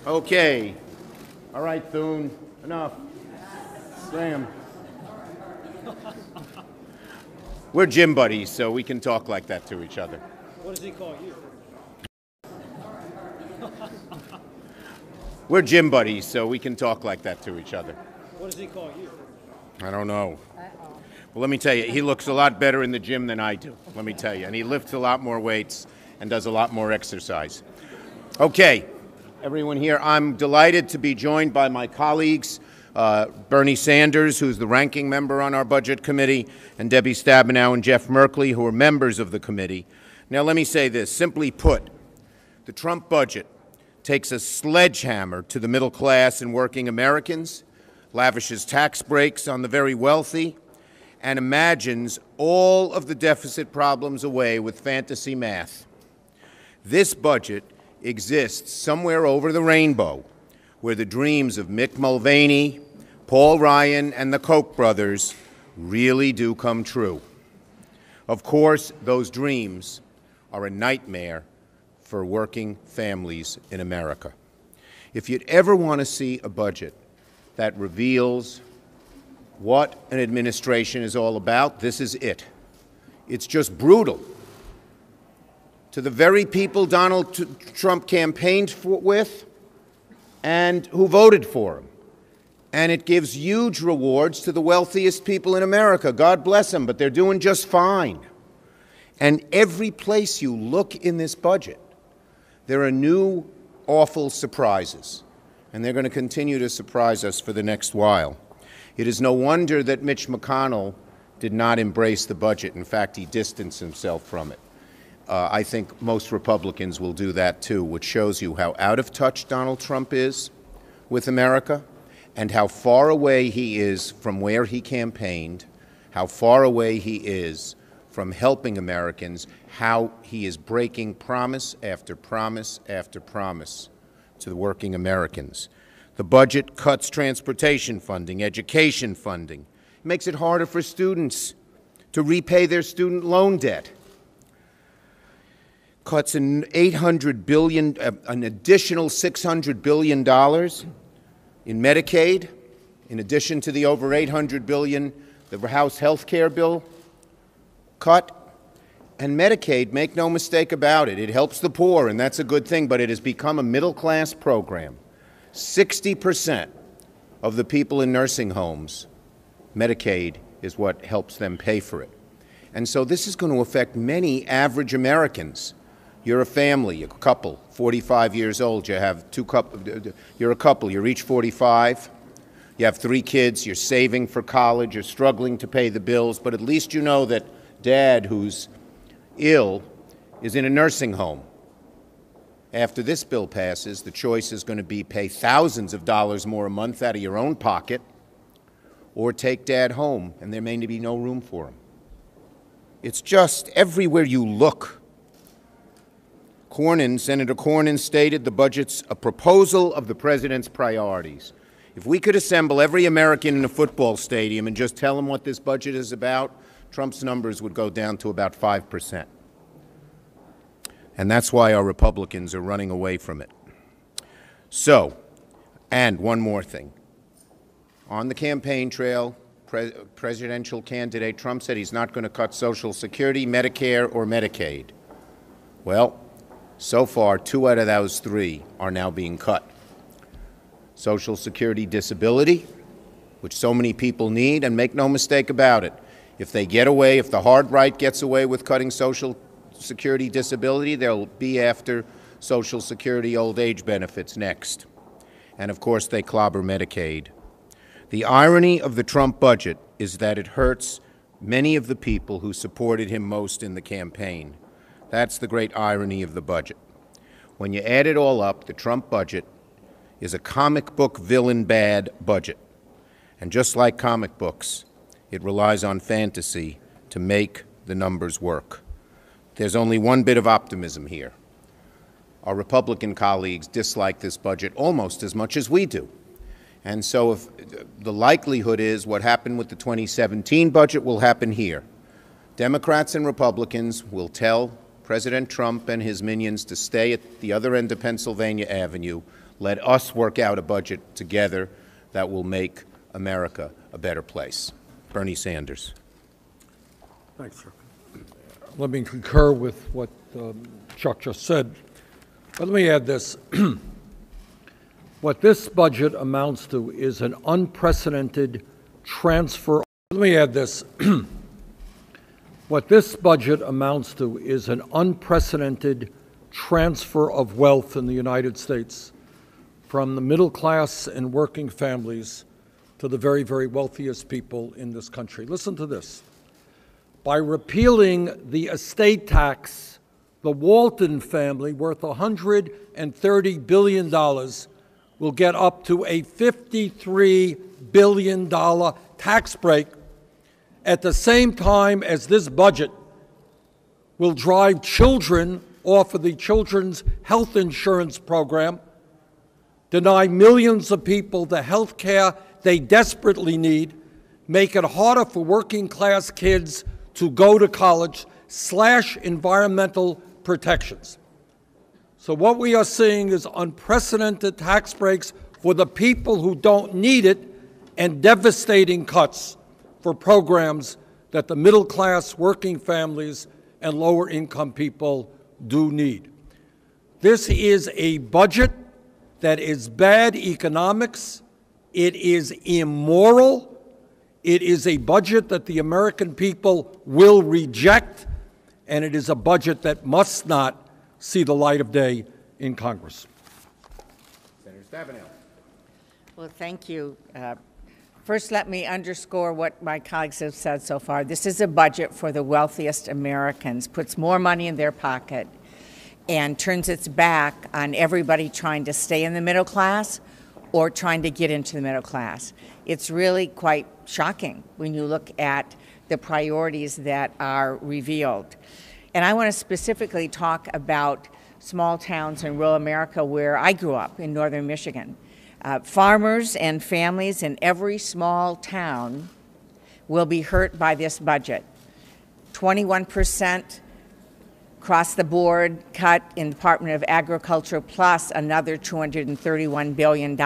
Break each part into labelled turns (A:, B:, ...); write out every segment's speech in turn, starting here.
A: Okay. All right, Thune. Enough. Graham. We're gym buddies, so we can talk like that to each other.
B: What does he call you?
A: We're gym buddies, so we can talk like that to each other.
B: What does he call you?
A: I don't know. Well, let me tell you, he looks a lot better in the gym than I do, let me tell you. And he lifts a lot more weights and does a lot more exercise. Okay, everyone here, I'm delighted to be joined by my colleagues, Bernie Sanders, who's the ranking member on our Budget Committee, and Debbie Stabenow and Jeff Merkley, who are members of the committee. Now, let me say this. Simply put, the Trump budget takes a sledgehammer to the middle class and working Americans, lavishes tax breaks on the very wealthy, and imagines all of the deficit problems away with fantasy math. This budget exists somewhere over the rainbow, where the dreams of Mick Mulvaney, Paul Ryan, and the Koch brothers really do come true. Of course, those dreams are a nightmare for working families in America. If you'd ever want to see a budget that reveals what an administration is all about, this is it. It's just brutal. To the very people Donald Trump campaigned with and who voted for him. And it gives huge rewards to the wealthiest people in America. God bless them, but they're doing just fine. And every place you look in this budget, there are new awful surprises. And they're going to continue to surprise us for the next while. It is no wonder that Mitch McConnell did not embrace the budget. In fact, he distanced himself from it. I think most Republicans will do that too, which shows you how out of touch Donald Trump is with America and how far away he is from where he campaigned, how far away he is from helping Americans, how he is breaking promise after promise after promise to the working Americans. The budget cuts transportation funding, education funding. It makes it harder for students to repay their student loan debt. Cuts an $800 billion, an additional $600 billion in Medicaid, in addition to the over $800 billion the House health care bill cut. And Medicaid, make no mistake about it, it helps the poor, and that's a good thing, but it has become a middle-class program. 60% of the people in nursing homes, Medicaid is what helps them pay for it. And so this is going to affect many average Americans. You're a family, a couple, 45 years old, you have you're a couple, you're each 45, you have 3 kids, you're saving for college, you're struggling to pay the bills, but at least you know that Dad, who's ill, is in a nursing home. After this bill passes, the choice is going to be pay thousands of dollars more a month out of your own pocket or take Dad home, and there may be no room for him. It's just everywhere you look. Senator Cornyn stated the budget's a proposal of the president's priorities. If we could assemble every American in a football stadium and just tell them what this budget is about, Trump's numbers would go down to about 5%. And that's why our Republicans are running away from it. So, and one more thing. On the campaign trail, presidential candidate Trump said he's not going to cut Social Security, Medicare, or Medicaid. Well, so far, 2 out of those 3 are now being cut. Social Security disability, which so many people need, and make no mistake about it, if they get away, if the hard right gets away with cutting Social Security disability, they'll be after Social Security old age benefits next. And of course, they clobber Medicaid. The irony of the Trump budget is that it hurts many of the people who supported him most in the campaign. That's the great irony of the budget. When you add it all up, the Trump budget is a comic book villain bad budget. And just like comic books, it relies on fantasy to make the numbers work. There's only one bit of optimism here. Our Republican colleagues dislike this budget almost as much as we do. And so if the likelihood is what happened with the 2017 budget will happen here. Democrats and Republicans will tell President Trump and his minions to stay at the other end of Pennsylvania Avenue. Let us work out a budget together that will make America a better place. Bernie Sanders.
C: Thanks, Chuck. Let me concur with what Chuck just said. But let me add this. What this budget amounts to is an unprecedented transfer. Let me add this. What this budget amounts to is an unprecedented transfer of wealth in the United States from the middle class and working families to the very, very wealthiest people in this country. Listen to this. By repealing the estate tax, the Walton family, worth $130 billion, will get up to a $53 billion tax break at the same time as this budget will drive children off of the Children's Health Insurance Program, deny millions of people the health care they desperately need, make it harder for working class kids to go to college, slash environmental protections. So what we are seeing is unprecedented tax breaks for the people who don't need it and devastating cuts for programs that the middle class, working families, and lower income people do need. This is a budget that is bad economics. It is immoral. It is a budget that the American people will reject, and it is a budget that must not see the light of day in Congress.
A: Senator Stabenow.
D: Well, thank you. First, let me underscore what my colleagues have said so far. This is a budget for the wealthiest Americans, puts more money in their pocket, and turns its back on everybody trying to stay in the middle class or trying to get into the middle class. It's really quite shocking when you look at the priorities that are revealed. And I want to specifically talk about small towns in rural America where I grew up in northern Michigan. Farmers and families in every small town will be hurt by this budget. 21% across the board cut in Department of Agriculture, plus another $231 billion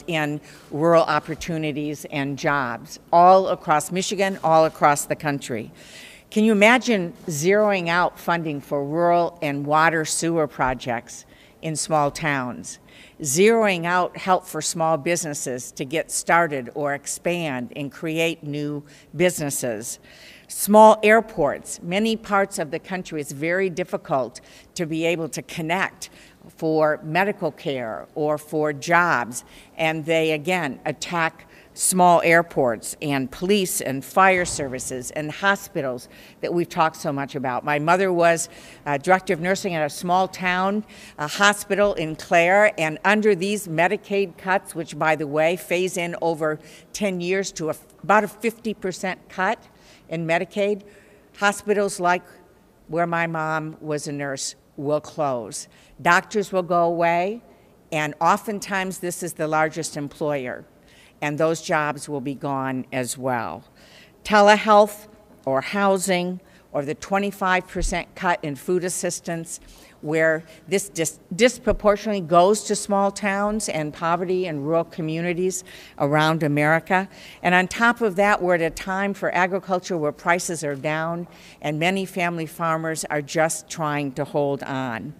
D: in rural opportunities and jobs, all across Michigan, all across the country. Can you imagine zeroing out funding for rural and water sewer projects in small towns? Zeroing out help for small businesses to get started or expand and create new businesses. Small airports. Many parts of the country, it's very difficult to be able to connect for medical care or for jobs, and they, again, attack small airports and police and fire services and hospitals that we've talked so much about. My mother was director of nursing at a small town hospital in Clare, and under these Medicaid cuts, which, by the way, phase in over 10 years to about a 50% cut in Medicaid, hospitals like where my mom was a nurse will close. Doctors will go away, and oftentimes this is the largest employer, and those jobs will be gone as well. Telehealth or housing or the 25% cut in food assistance, where this disproportionately goes to small towns and poverty and rural communities around America. And on top of that, we're at a time for agriculture where prices are down and many family farmers are just trying to hold on.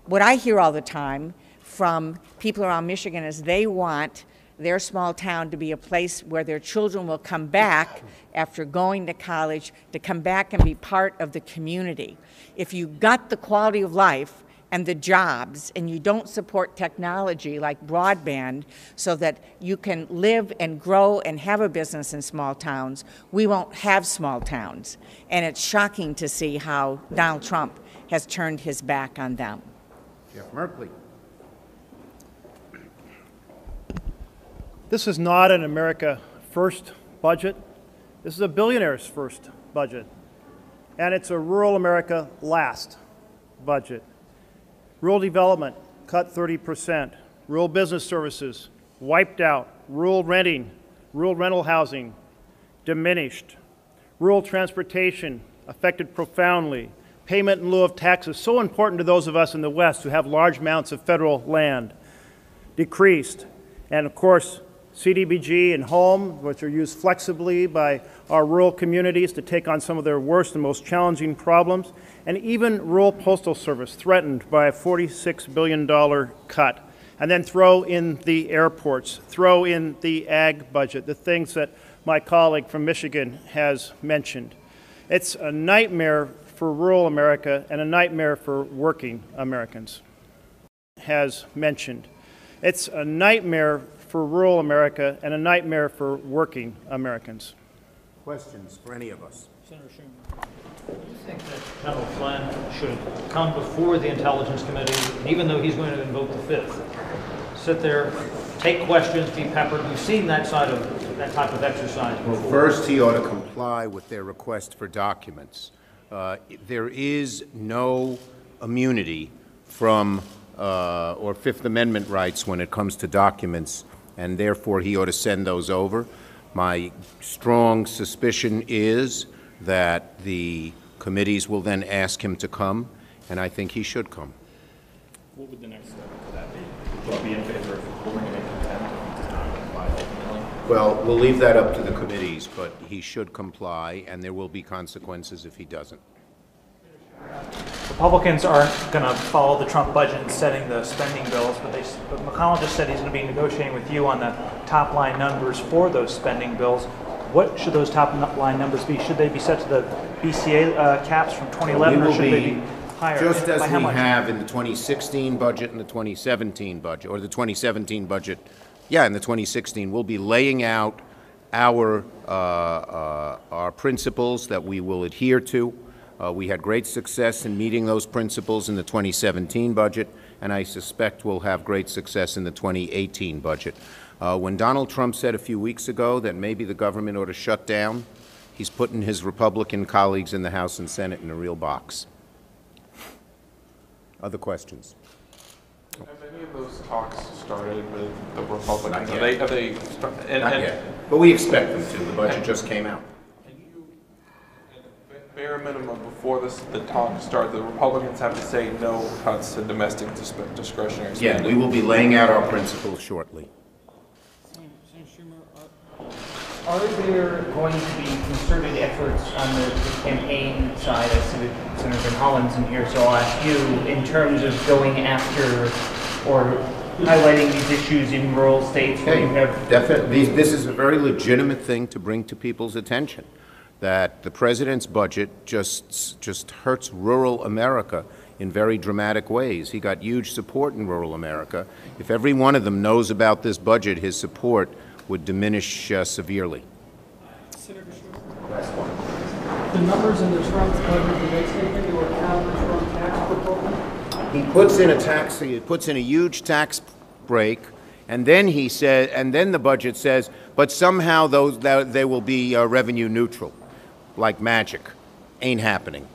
D: What I hear all the time from people around Michigan is they want their small town to be a place where their children will come back after going to college, to come back and be part of the community. If you got the quality of life and the jobs and you don't support technology like broadband so that you can live and grow and have a business in small towns, we won't have small towns. And it's shocking to see how Donald Trump has turned his back on them.
A: Jeff Merkley.
B: This is not an America First budget. This is a billionaire's first budget. And it's a rural America last budget. Rural development, cut 30%. Rural business services, wiped out. Rural renting, rural rental housing, diminished. Rural transportation, affected profoundly. payment in lieu of taxes, so important to those of us in the West who have large amounts of federal land, decreased. And of course, CDBG and home, which are used flexibly by our rural communities to take on some of their worst and most challenging problems, and even rural postal service threatened by a $46 billion cut. And then throw in the airports, throw in the ag budget, the things that my colleague from Michigan has mentioned. It's a nightmare for rural America and a nightmare for working Americans, has mentioned. It's a nightmare for rural America and a nightmare for working Americans.
A: Questions for any of us?
E: Senator Schumer, do you think that General Flynn should come before the Intelligence Committee, and even though he's going to invoke the Fifth, sit there, take questions, be peppered? We've seen that type of exercise before.
A: Well, first, he ought to comply with their request for documents. There is no immunity from or Fifth Amendment rights when it comes to documents, and therefore he ought to send those over. My strong suspicion is that the committees will then ask him to come, and I think he should come.
F: What would the next step to that be? Would you be in favor of holding it in contempt if he does not comply ultimately?
A: Well, we'll leave that up to the committees, but he should comply, and there will be consequences if he doesn't.
G: Republicans aren't going to follow the Trump budget in setting the spending bills, but McConnell just said he's going to be negotiating with you on the top line numbers for those spending bills. What should those top line numbers be? Should they be set to the BCA caps from 2011, or should they be higher?
A: Just as
G: By how
A: we
G: much?
A: have in the 2016 budget and the 2017 budget, or the 2017 budget, in the 2016, we'll be laying out our principles that we will adhere to. We had great success in meeting those principles in the 2017 budget, and I suspect we'll have great success in the 2018 budget. When Donald Trump said a few weeks ago that maybe the government ought to shut down, he's putting his Republican colleagues in the House and Senate in a real box. Other questions?
H: Have any of those talks started with the Republicans?
A: Not yet.
H: Have they
A: Not yet, but we expect them to. The budget just came out.
H: Can you, at the bare minimum, before the talks start, the Republicans have to say no cuts to domestic discretionary
A: Yeah,
H: spending?
A: we will be laying out our principles shortly.
I: Are there going to be concerted efforts on the campaign side? I see that Senator Hollins in here, so I'll ask you in terms of going after or highlighting these issues in rural states where you have...
A: Definitely. This is a very legitimate thing to bring to people's attention, that the president's budget just hurts rural America in very dramatic ways. He got huge support in rural America. If every one of them knows about this budget, his support would diminish severely.
J: Senator Schumer. The numbers in the Trump budget, do they take into account the Trump tax proposal?
A: He puts in a tax. He puts in a huge tax break, and then he said, and then the budget says, but somehow they will be revenue neutral, like magic. Ain't happening.